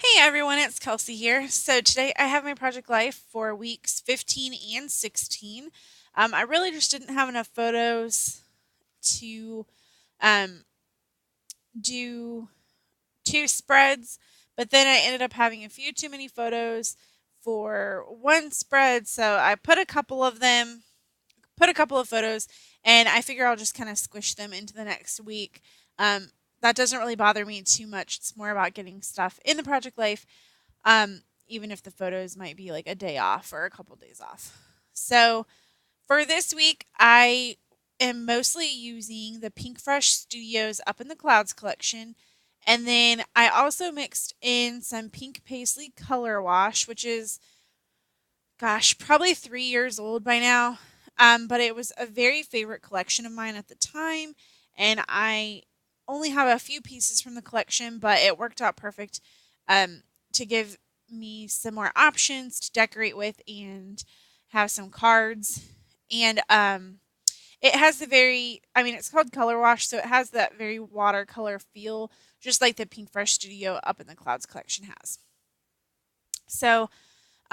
Hey everyone, it's Kelsey here. So today I have my project life for weeks 15 and 16. I really just didn't have enough photos to um, do two spreads, but then I ended up having a few too many photos for one spread, so I put a couple of photos, and I figure I'll just kind of squish them into the next week. Um, that doesn't really bother me too much. It's more about getting stuff in the project life, even if the photos might be like a day off or a couple days off. So for this week, I am mostly using the Pink Fresh Studios Up in the Clouds collection. And then I also mixed in some pink paisley color wash, which is, gosh, probably 3 years old by now. But it was a very favorite collection of mine at the time. And I only have a few pieces from the collection, but it worked out perfect um, to give me some more options to decorate with and have some cards. And it has it's called Color Wash, so it has that very watercolor feel, just like the Pink Fresh Studio Up in the Clouds collection has. So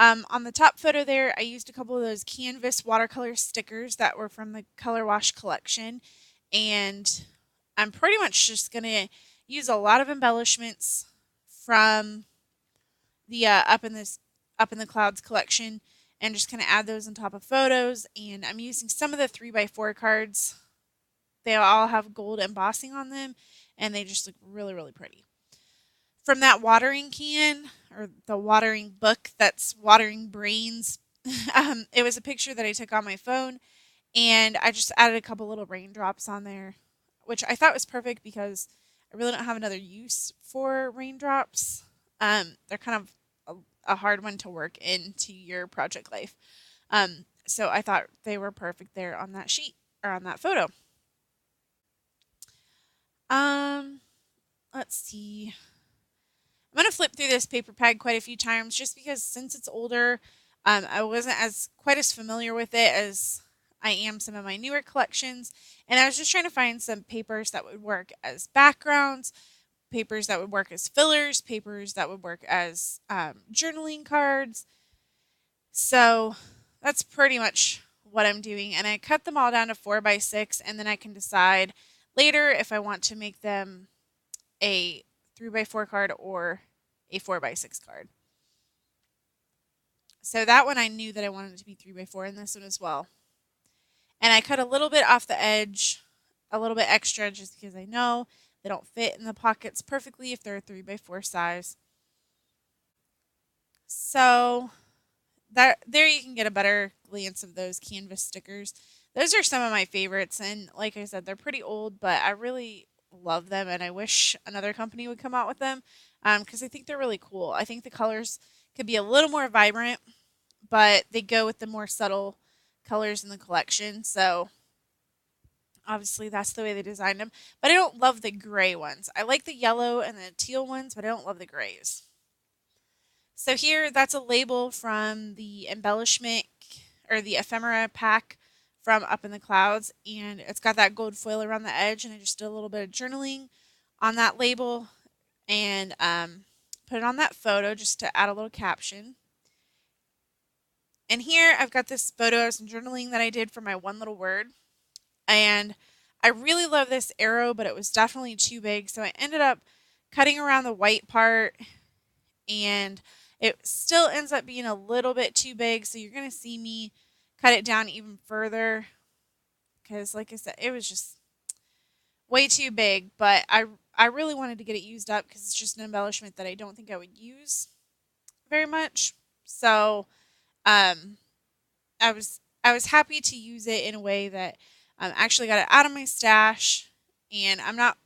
on the top photo there, I used a couple of those canvas watercolor stickers that were from the Color Wash collection. And I'm pretty much just going to use a lot of embellishments from the Up in the Clouds collection and just kind of add those on top of photos. And I'm using some of the 3x4 cards. They all have gold embossing on them and they just look really, really pretty. From that watering can or the watering book that's watering brains, it was a picture that I took on my phone and I just added a couple little raindrops on there, which I thought was perfect because I really don't have another use for raindrops. They're kind of a hard one to work into your project life. So I thought they were perfect there on that sheet or on that photo. Um, let's see. I'm going to flip through this paper pad quite a few times just because since it's older, I wasn't as quite as familiar with it as I am some of my newer collections. And I was just trying to find some papers that would work as backgrounds, papers that would work as fillers, papers that would work as journaling cards. So that's pretty much what I'm doing. And I cut them all down to 4x6, and then I can decide later if I want to make them a 3x4 card or a 4x6 card. So that one I knew that I wanted it to be 3x4, and this one as well. And I cut a little bit off the edge, a little bit extra, just because I know they don't fit in the pockets perfectly if they're a 3x4 size. So that there you can get a better glance of those canvas stickers. Those are some of my favorites, and like I said, they're pretty old, but I really love them, and I wish another company would come out with them because I think they're really cool. I think the colors could be a little more vibrant, but they go with the more subtle colors in the collection. So obviously that's the way they designed them. But I don't love the gray ones. I like the yellow and the teal ones, but I don't love the grays. So here, that's a label from the embellishment or the ephemera pack from Up in the Clouds, and it's got that gold foil around the edge. And I just did a little bit of journaling on that label and put it on that photo just to add a little caption. And here I've got this photo of some journaling that I did for my one little word, and I really love this arrow, but it was definitely too big, so I ended up cutting around the white part and it still ends up being a little bit too big, so you're going to see me cut it down even further because like I said, it was just way too big, but I really wanted to get it used up because it's just an embellishment that I don't think I would use very much. So, um I was happy to use it in a way that actually got it out of my stash and I'm not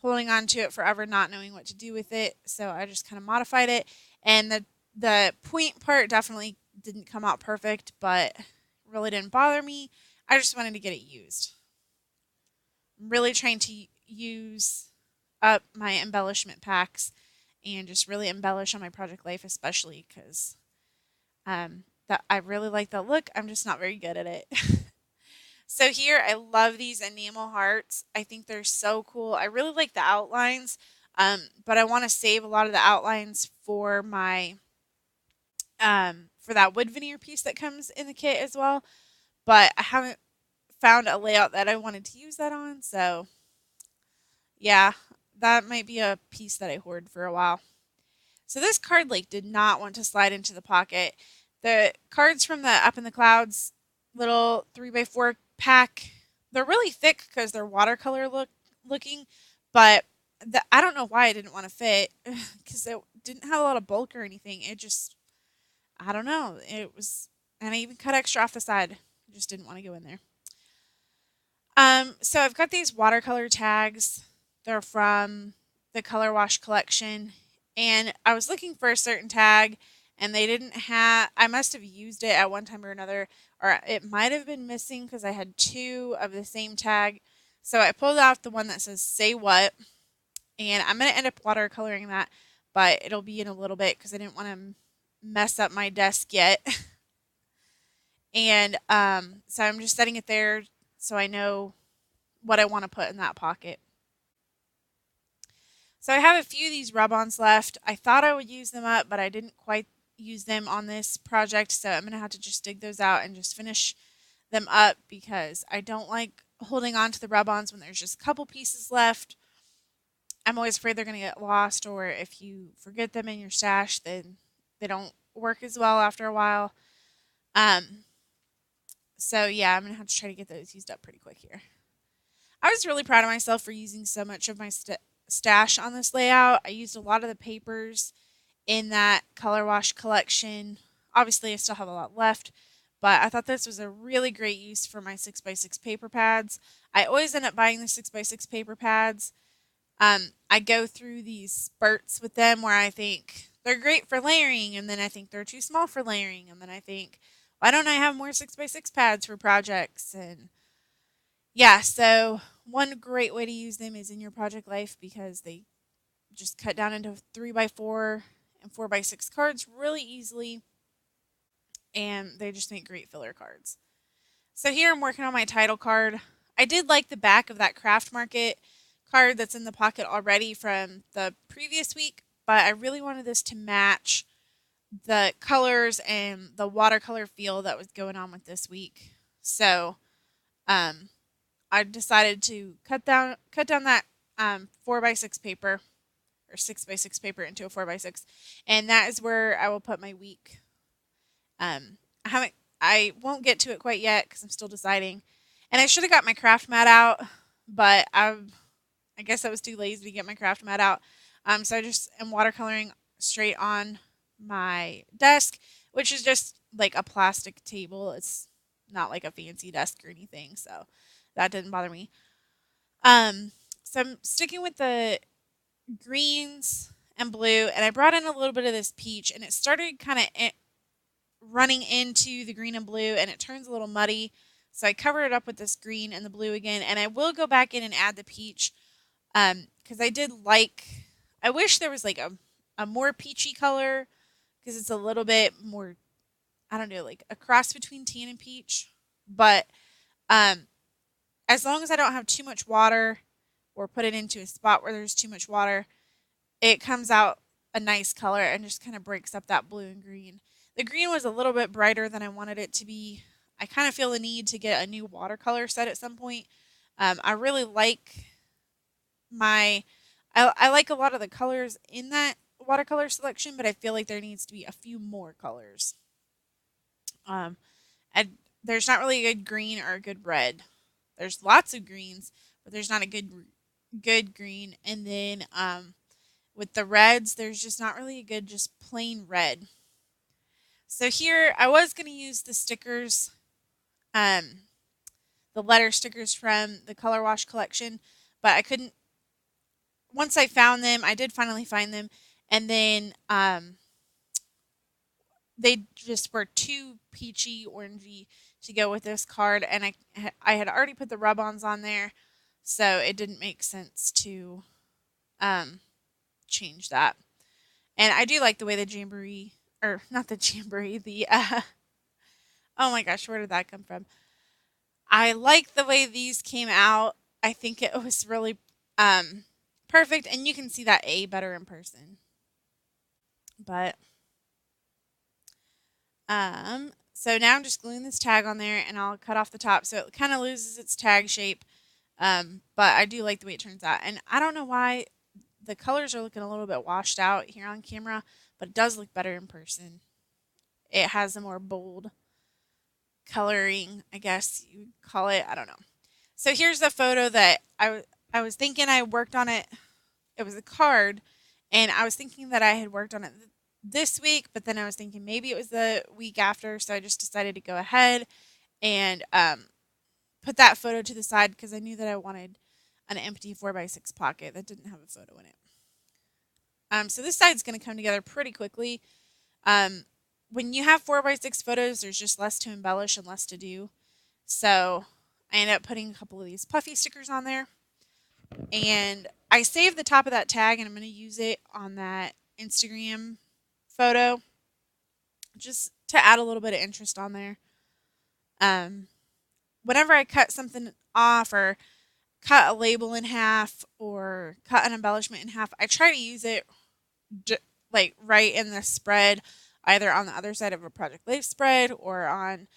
holding on to it forever, not knowing what to do with it. So I just kind of modified it, and the point part definitely didn't come out perfect, but really didn't bother me. I just wanted to get it used. I'm really trying to use up my embellishment packs and just really embellish on my project life, especially because that I really like that look. I'm just not very good at it. So here, I love these enamel hearts. I think they're so cool. I really like the outlines But I want to save a lot of the outlines for my for that wood veneer piece that comes in the kit as well. But I haven't found a layout that I wanted to use that on. So yeah, that might be a piece that I hoard for a while. So this card lake did not want to slide into the pocket. The cards from the Up in the Clouds little 3x4 pack, they're really thick because they're watercolor looking, but I don't know why I didn't want to fit because it didn't have a lot of bulk or anything. It just, I don't know. It was, and I even cut extra off the side. Just didn't want to go in there. So I've got these watercolor tags. They're from the Color Wash collection, and I was looking for a certain tag, and they didn't have. I must have used it at one time or another, or it might have been missing because I had two of the same tag. So I pulled out the one that says "Say What," and I'm gonna end up watercoloring that, but it'll be in a little bit because I didn't want to mess up my desk yet. And so I'm just setting it there so I know what I want to put in that pocket. So I have a few of these rub-ons left. I thought I would use them up, but I didn't quite use them on this project, so I'm going to have to just dig those out and just finish them up because I don't like holding on to the rub-ons when there's just a couple pieces left. I'm always afraid they're going to get lost, or if you forget them in your stash, then they don't work as well after a while. Um, so yeah, I'm going to have to try to get those used up pretty quick here. I was really proud of myself for using so much of my stash on this layout. I used a lot of the papers in that Color Wash collection. Obviously, I still have a lot left, but I thought this was a really great use for my 6x6 paper pads. I always end up buying the 6x6 paper pads. I go through these spurts with them where I think they're great for layering, and then I think they're too small for layering, and then I think, why don't I have more 6x6 pads for projects? And yeah, so one great way to use them is in your project life because they just cut down into 3x4 and 4x6 cards really easily, and they just make great filler cards. So here I'm working on my title card. I did like the back of that Craft Market card that's in the pocket already from the previous week, but I really wanted this to match the colors and the watercolor feel that was going on with this week. So um, I decided to cut down that 4x6 paper or 6x6 paper into a 4x6, and that is where I will put my week. I won't get to it quite yet because I'm still deciding, and I should have got my craft mat out, but I guess I was too lazy to get my craft mat out. So I just am watercoloring straight on my desk, which is just like a plastic table. It's not like a fancy desk or anything, so that didn't bother me. Um, so I'm sticking with the greens and blue, and I brought in a little bit of this peach, and it started kind of running into the green and blue, and it turns a little muddy. So I covered it up with this green and the blue again, and I will go back in and add the peach because I wish there was like a more peachy color because it's a little bit more, I don't know, like a cross between tan and peach. But um, as long as I don't have too much water or put it into a spot where there's too much water, it comes out a nice color and just kind of breaks up that blue and green. The green was a little bit brighter than I wanted it to be. I kind of feel the need to get a new watercolor set at some point. I really like my, I like a lot of the colors in that watercolor selection, but I feel like there needs to be a few more colors. Um, and there's not really a good green or a good red. There's lots of greens, but there's not a good green. And then with the reds, there's just not really a good just plain red. So here I was going to use the stickers, um, the letter stickers from the Color Wash collection, but I couldn't. Once I found them, I did finally find them, and then they just were too peachy orangey to go with this card, and I had already put the rub-ons on there, so it didn't make sense to um, change that. And I do like the way the jamboree, or not the jamboree, the oh my gosh, where did that come from? I like the way these came out. I think it was really um, perfect, and you can see that A better in person. But so now I'm just gluing this tag on there, and I'll cut off the top so it kind of loses its tag shape. But I do like the way it turns out, and I don't know why the colors are looking a little bit washed out here on camera, but it does look better in person. It has a more bold coloring, I guess you would call it. I don't know. So here's the photo that I was thinking I worked on it. It was a card, and I was thinking that I had worked on it this week, but then I was thinking maybe it was the week after, so I just decided to go ahead and put that photo to the side because I knew that I wanted an empty 4x6 pocket that didn't have a photo in it. So this side's going to come together pretty quickly. When you have 4x6 photos, there's just less to embellish and less to do. So I ended up putting a couple of these puffy stickers on there. And I saved the top of that tag, and I'm going to use it on that Instagram photo just to add a little bit of interest on there. Whenever I cut something off or cut a label in half or cut an embellishment in half, I try to use it like right in the spread, either on the other side of a Project Life spread or on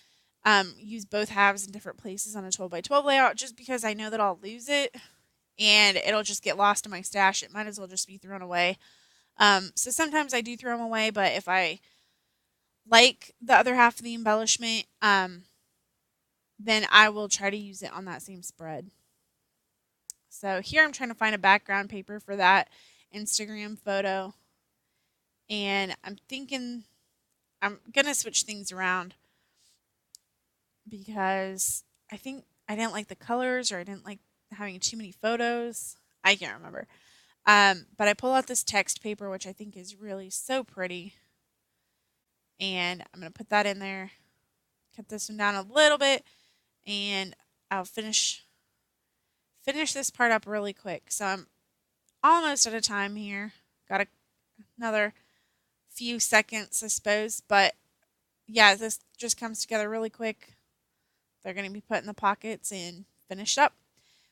use both halves in different places on a 12x12 layout, just because I know that I'll lose it and it'll just get lost in my stash. It might as well just be thrown away. So sometimes I do throw them away, but if I like the other half of the embellishment, then I will try to use it on that same spread. So here I'm trying to find a background paper for that Instagram photo. And I'm thinking I'm going to switch things around because I think I didn't like the colors or I didn't like having too many photos. I can't remember. But I pull out this text paper, which I think is really so pretty. And I'm going to put that in there, cut this one down a little bit, and I'll finish this part up really quick. So I'm almost out of time here. Got another few seconds, I suppose. But yeah, this just comes together really quick. They're going to be put in the pockets and finished up.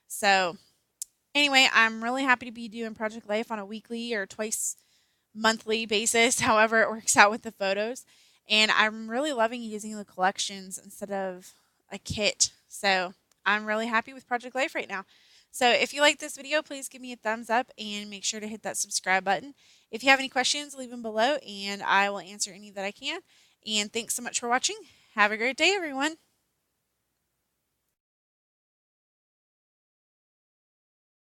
So anyway, I'm really happy to be doing Project Life on a weekly or twice monthly basis, however it works out with the photos. And I'm really loving using the collections instead of a kit. So I'm really happy with Project Life right now. So if you like this video, please give me a thumbs up and make sure to hit that subscribe button. If you have any questions, leave them below and I will answer any that I can. And thanks so much for watching. Have a great day, everyone.